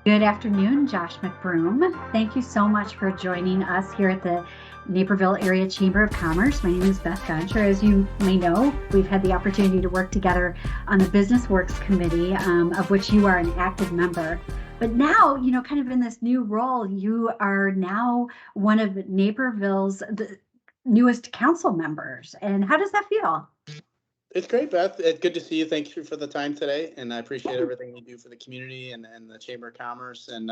Good afternoon, Josh McBroom. Thank you so much for joining us here at the Naperville Area Chamber of Commerce. My name is Beth Goncher. As you may know, we've had the opportunity to work together on the Business Works Committee, of which you are an active member. But now, kind of in this new role, you are now one of Naperville's newest council members. And how does that feel? It's great, Beth. It's good to see you. Thank you for the time today, and I appreciate everything you do for the community and the Chamber of Commerce. And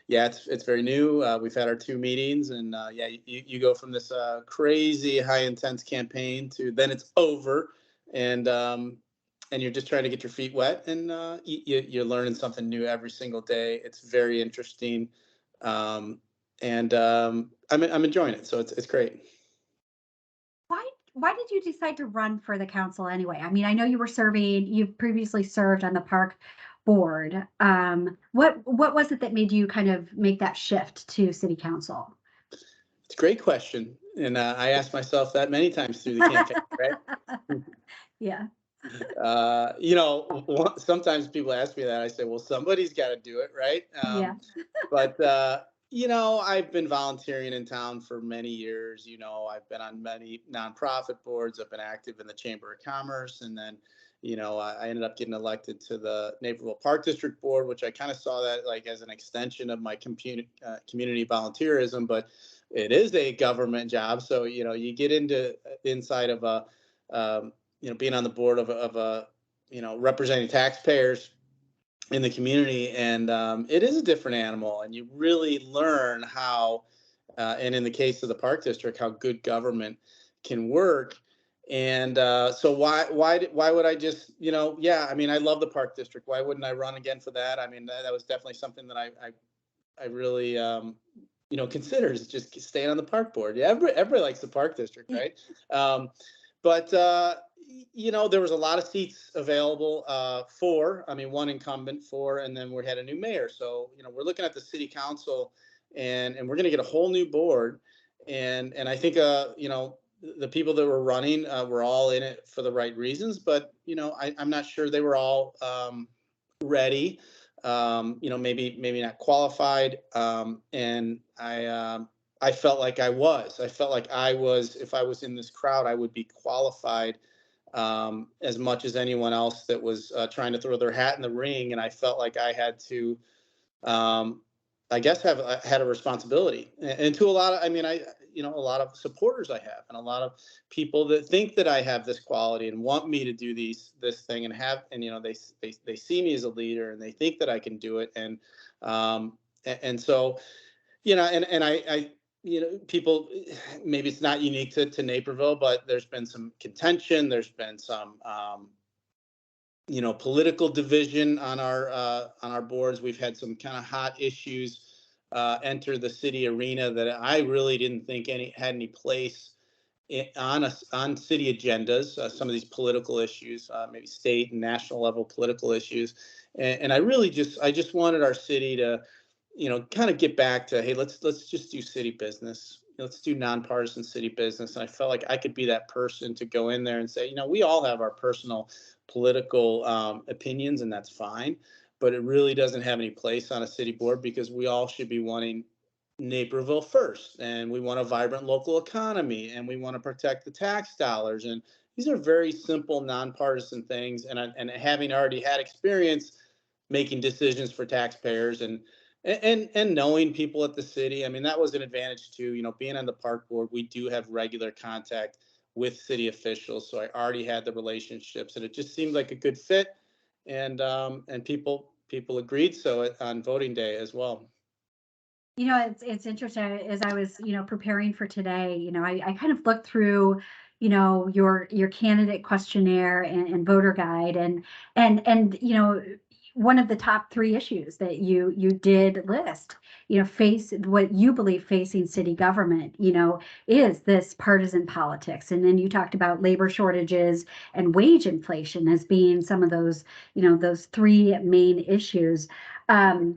yeah, it's very new. We've had our two meetings, and yeah, you go from this crazy, high intense campaign to then it's over, and and you're just trying to get your feet wet, and you're learning something new every single day. It's very interesting, um, and I'm enjoying it. So it's great. Why did you decide to run for the council anyway? I mean, I know you've previously served on the park board. What was it that made you kind of make that shift to city council? It's a great question, and I asked myself that many times through the campaign. Right? Yeah. Sometimes people ask me that. I say, well, somebody's got to do it, right? Yeah. But I've been volunteering in town for many years. I've been on many nonprofit boards. I've been active in the Chamber of Commerce, and then, I ended up getting elected to the Naperville Park District Board, which I kind of saw that like as an extension of my community volunteerism. But it is a government job, so you get inside of a being on the board of a representing taxpayers in the community, and it is a different animal, and you really learn how and in the case of the park district, how good government can work. And so why would I just yeah, I mean, I love the park district. Why wouldn't I run again for that? I mean, that was definitely something that I really considered, is just staying on the park board. Yeah, everybody likes the park district, right? um, but there was a lot of seats available, I mean, one incumbent, four, and then we had a new mayor. So we're looking at the city council, and we're going to get a whole new board. And I think the people that were running were all in it for the right reasons, but I'm not sure they were all ready. Maybe not qualified. And I felt like I felt like if I was in this crowd, I would be qualified as much as anyone else that was trying to throw their hat in the ring. And I felt like I had to, um, I guess, had a responsibility. And to a lot of, I mean, a lot of supporters I have, and a lot of people that think that I have this quality and want me to do this thing, and they see me as a leader, and they think that I can do it. And so, and I people, maybe it's not unique to Naperville, but there's been some contention. There's been some, political division on our boards. We've had some kind of hot issues enter the city arena that I really didn't think had any place on city agendas. Some of these political issues, maybe state and national level political issues, and I just wanted our city to, kind of get back to, hey, let's just do city business. Let's do nonpartisan city business. And I felt like I could be that person to go in there and say, we all have our personal political opinions, and that's fine. But it really doesn't have any place on a city board, because we all should be wanting Naperville first, and we want a vibrant local economy, and we want to protect the tax dollars. And these are very simple, nonpartisan things. And having already had experience making decisions for taxpayers, and knowing people at the city, I mean, that was an advantage too. Being on the park board, we do have regular contact with city officials, so I already had the relationships, and it just seemed like a good fit. And people agreed so on voting day as well. It's interesting. As I was, preparing for today, I kind of looked through, your candidate questionnaire and voter guide, and one of the top three issues that you did list, face what you believe facing city government, is this partisan politics. And then you talked about labor shortages and wage inflation as being some of those, those three main issues. Um,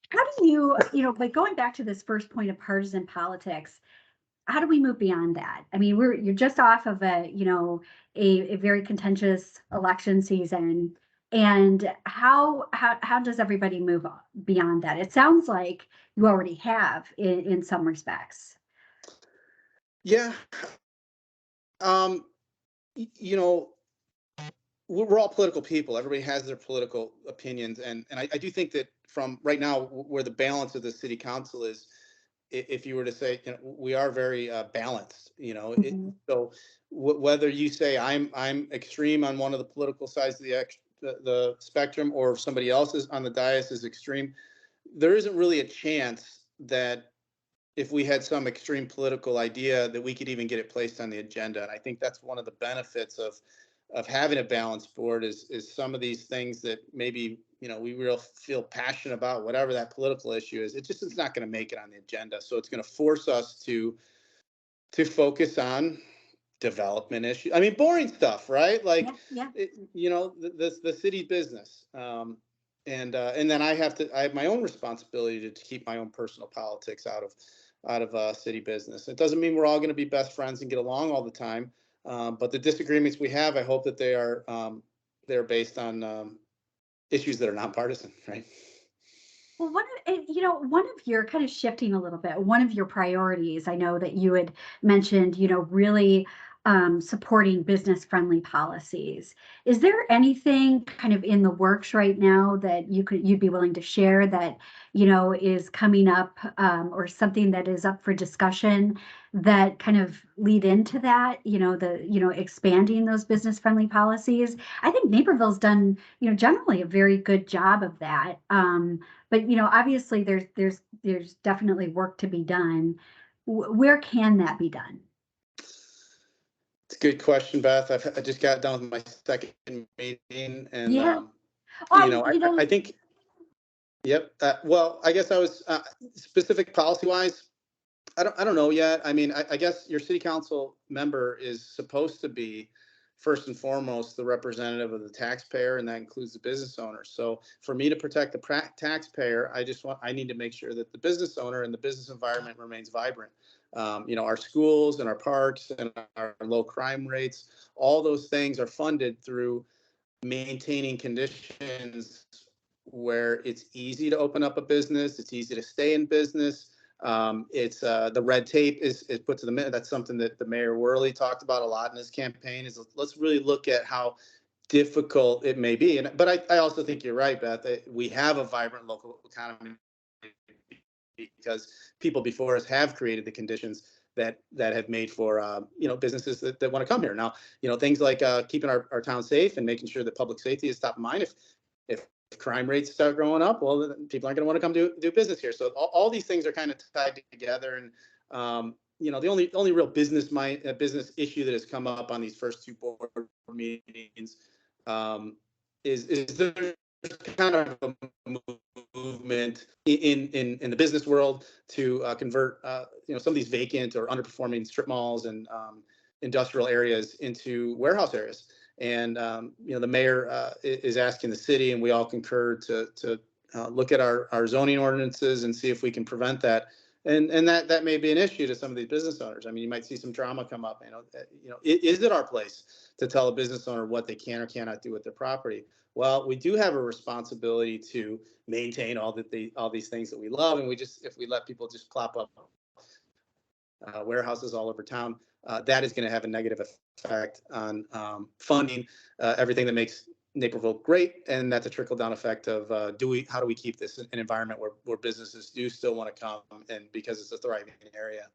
how do like going back to this first point of partisan politics, how do we move beyond that? I mean, you're just off of a very contentious election season. And how does everybody move on beyond that? It sounds like you already have in some respects. Yeah. Um, you know, we're all political people. Everybody has their political opinions, and I do think that from right now, where the balance of the city council is, if you were to say, we are very balanced. Mhm. So whether you say I'm extreme on one of the political sides of the spectrum, or if somebody else is on the dais is extreme, there isn't really a chance that if we had some extreme political idea that we could even get it placed on the agenda. And I think that's one of the benefits of having a balanced board is some of these things that maybe we real feel passionate about, whatever that political issue is. It just is not going to make it on the agenda. So it's going to force us to focus on development issues. I mean, boring stuff, right? Like, Yeah, yeah. the city business. And then I have my own responsibility to keep my own personal politics out of city business. It doesn't mean we're all going to be best friends and get along all the time, but the disagreements we have, I hope that they're based on issues that are nonpartisan, right? Well, one of your kind of shifting a little bit, one of your priorities, I know that you had mentioned, really supporting business friendly policies. Is there anything kind of in the works right now that you'd be willing to share that, is coming up, or something that is up for discussion that kind of lead into that, expanding those business friendly policies? I think Naperville's done, generally a very good job of that. But obviously there's definitely work to be done. Where can that be done? It's a good question, Beth. I just got done with my second meeting, and Yeah. Oh, I think. Yep. Well, I guess I was specific policy wise. I don't know yet. I mean, I guess your city council member is supposed to be first and foremost the representative of the taxpayer, and that includes the business owner. So for me to protect the taxpayer, I need to make sure that the business owner and the business environment remains vibrant. Our schools and our parks and our low crime rates, all those things are funded through maintaining conditions where it's easy to open up a business, it's easy to stay in business. It's The red tape is put to the minute. That's something that the mayor Worley talked about a lot in his campaign. Is let's really look at how difficult it may be. But I also think you're right, Beth. That we have a vibrant local economy because people before us have created the conditions that have made for businesses that want to come here. Now, things like keeping our town safe and making sure that public safety is top of mind. If crime rates start growing up, well, then people aren't going to want to come do business here. So all these things are kind of tied together. And the only real business issue that has come up on these first two board meetings is there kind of a movement in the business world to convert some of these vacant or underperforming strip malls and industrial areas into warehouse areas. And the mayor is asking the city, and we all concur to look at our zoning ordinances and see if we can prevent that. And that may be an issue to some of these business owners. I mean, you might see some drama come up. Is it our place to tell a business owner what they can or cannot do with their property? Well, we do have a responsibility to maintain all these things that we love, and if we let people just plop up warehouses all over town, that is going to have a negative effect on funding everything that makes Naperville great, and that's a trickle down effect of how do we keep this an environment where businesses do still want to come, and because it's a thriving area.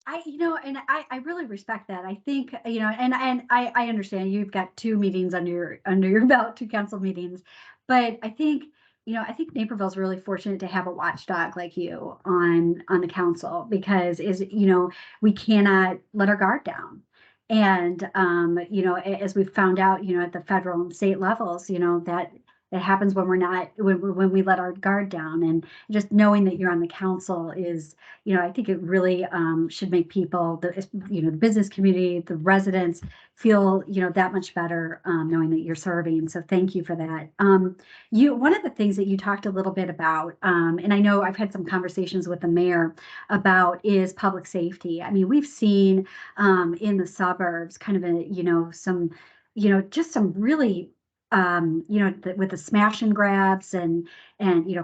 And I really respect that. I think, and I understand you've got two meetings under your belt, two council meetings, but I think Naperville's really fortunate to have a watchdog like you on the council, because we cannot let our guard down. And as we've found out, at the federal and state levels, that happens when when we let our guard down. And just knowing that you're on the council is, I think it really should make people, the business community, the residents feel, that much better, knowing that you're serving. So thank you for that. One of the things that you talked a little bit about, and I know I've had some conversations with the mayor about, is public safety. I mean, we've seen in the suburbs kind of just some really with the smash and grabs and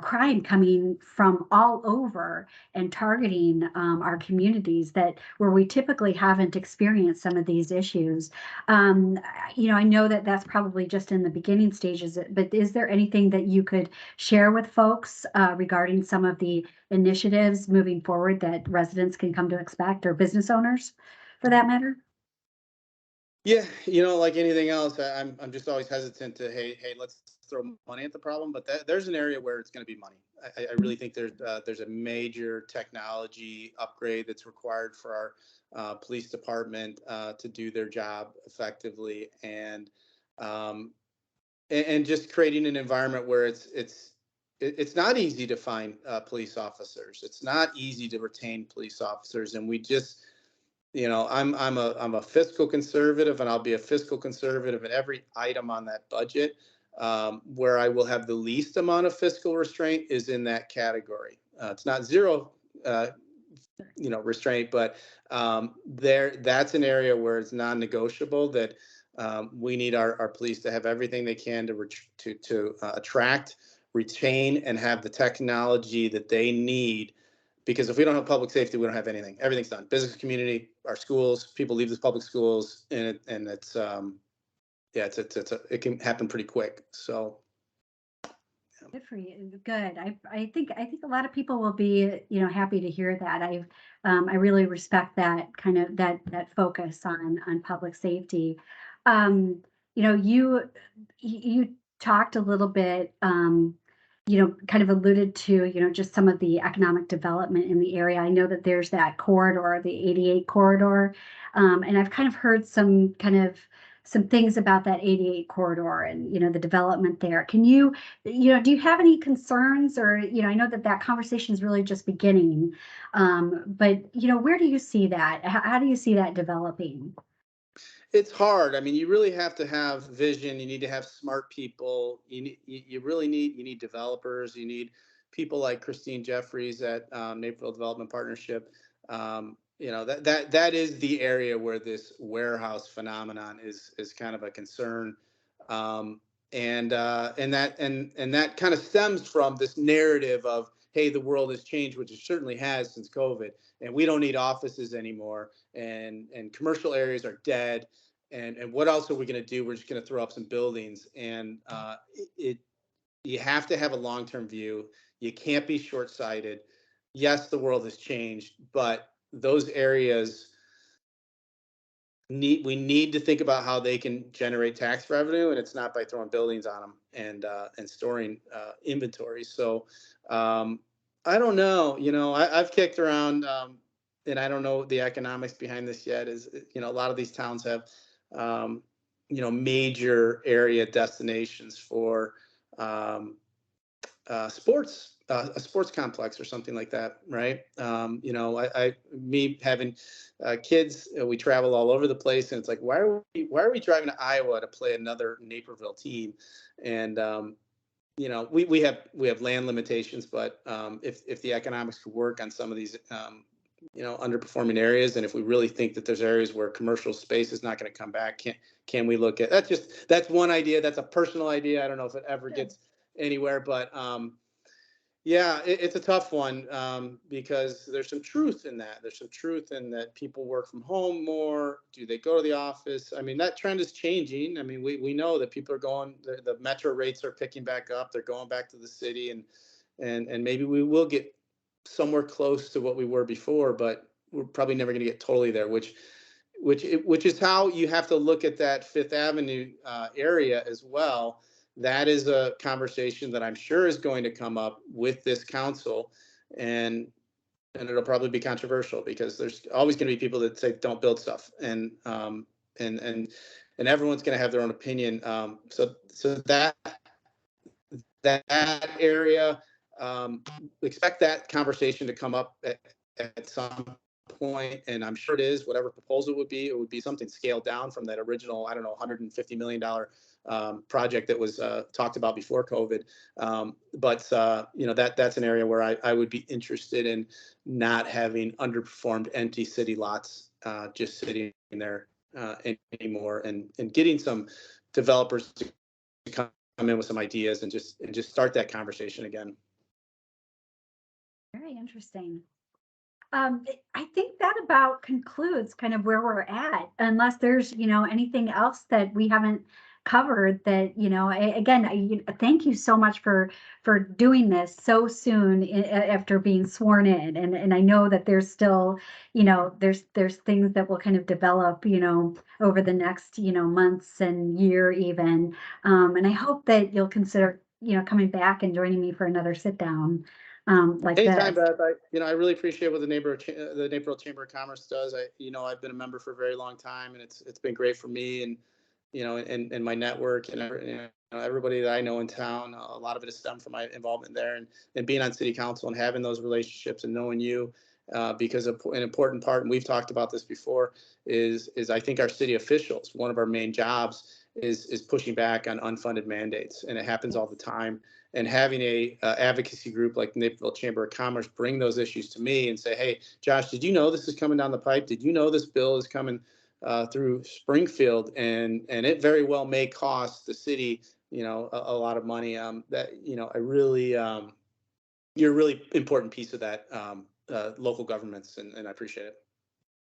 crime coming from all over and targeting our communities that where we typically haven't experienced some of these issues. I know that that's probably just in the beginning stages, but is there anything that you could share with folks regarding some of the initiatives moving forward that residents can come to expect, or business owners for that matter? Yeah, like anything else, I'm just always hesitant to hey, let's throw money at the problem. But there's an area where it's going to be money. I really think there's a major technology upgrade that's required for our police department to do their job effectively, um, and just creating an environment where it's not easy to find police officers. It's not easy to retain police officers, and we just I'm a fiscal conservative, and I'll be a fiscal conservative in every item on that budget. Where I will have the least amount of fiscal restraint is in that category. It's not zero, restraint, but that's an area where it's non-negotiable that we need our police to have everything they can to attract, retain, and have the technology that they need, because if we don't have public safety, we don't have anything. Everything's done. Business community, our schools, people leave the public schools, and it's yeah, it can happen pretty quick. So Good for you. Good. I think a lot of people will be, happy to hear that. I really respect that kind of that focus on public safety. Um, you talked a little bit, kind of alluded to, just some of the economic development in the area. I know that there's that corridor, the 88 corridor, and I've kind of heard some things about that 88 corridor and the development there. Can do you have any concerns, or I know that conversation is really just beginning, but where do you see that? How do you see that developing? it's hard. I mean, you really have to have vision. You need to have smart people. You need developers. You need people like Christine Jeffries at Naperville Development Partnership. That is the area where this warehouse phenomenon is kind of a concern. Um, and that kind of stems from this narrative of, hey, the world has changed, which it certainly has since COVID, and we don't need offices anymore, and commercial areas are dead, and what else are we going to do? We're just going to throw up some buildings, and you have to have a long-term view. You can't be short-sighted. Yes, the world has changed, but those areas we need to think about how they can generate tax revenue, and it's not by throwing buildings on them and storing inventory. So I don't know. I've kicked around, and I don't know the economics behind this yet. Is a lot of these towns have um, major area destinations for um, sports, a sports complex or something like that, right? Me having kids, we travel all over the place, and it's like, why are we driving to Iowa to play another Naperville team? And we have land limitations, but if the economics could work on some of these underperforming areas, and if we really think that there's areas where commercial space is not going to come back, can we look at that's one idea. That's a personal idea. I don't know if it ever gets anywhere, but yeah, it's a tough one, because there's some truth in that. There's some truth in that people work from home more. Do they go to the office? I mean, that trend is changing. I mean, we know that people are going, the metro rates are picking back up. They're going back to the city, and maybe we will get somewhere close to what we were before, but we're probably never going to get totally there, which is how you have to look at that Fifth Avenue area as well. That is a conversation that I'm sure is going to come up with this council, and it'll probably be controversial, because there's always going to be people that say don't build stuff, and and everyone's going to have their own opinion. So that area, expect that conversation to come up at some point, and I'm sure it is. Whatever proposal would be, it would be something scaled down from that original, I don't know, $150 million project that was talked about before COVID. But that's an area where I would be interested in not having underperformed empty city lots just sitting there anymore, and getting some developers to come in with some ideas and just start that conversation again. Very interesting. I think that about concludes kind of where we're at, unless there's, anything else that we haven't covered that, thank you so much for doing this so soon after being sworn in. And I know that there's still, there's things that will kind of develop, over the next, months and year even. And I hope that you'll consider, coming back and joining me for another sit down. Like Anytime, this. Beth. I really appreciate what the Naperville Chamber of Commerce does. I've been a member for a very long time, and it's been great for me and and my network and everybody that I know in town. A lot of it has stemmed from my involvement there and being on city council and having those relationships and knowing you. Because an important part, and we've talked about this before, is I think our city officials, one of our main jobs is pushing back on unfunded mandates, and it happens all the time. And having a advocacy group like the Naperville Chamber of Commerce bring those issues to me and say, hey, Josh, did you know this is coming down the pipe? Did you know this bill is coming through Springfield, and it very well may cost the city, a lot of money. I really, you're a really important piece of that, local governments, and I appreciate it.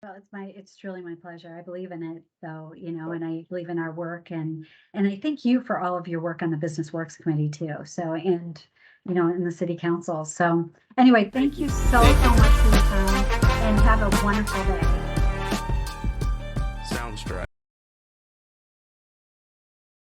Well, it's truly my pleasure. I believe in it, though, and I believe in our work, and I thank you for all of your work on the Business Works Committee too. So, and in the City Council. So, anyway, thank you so much for your time, and have a wonderful day.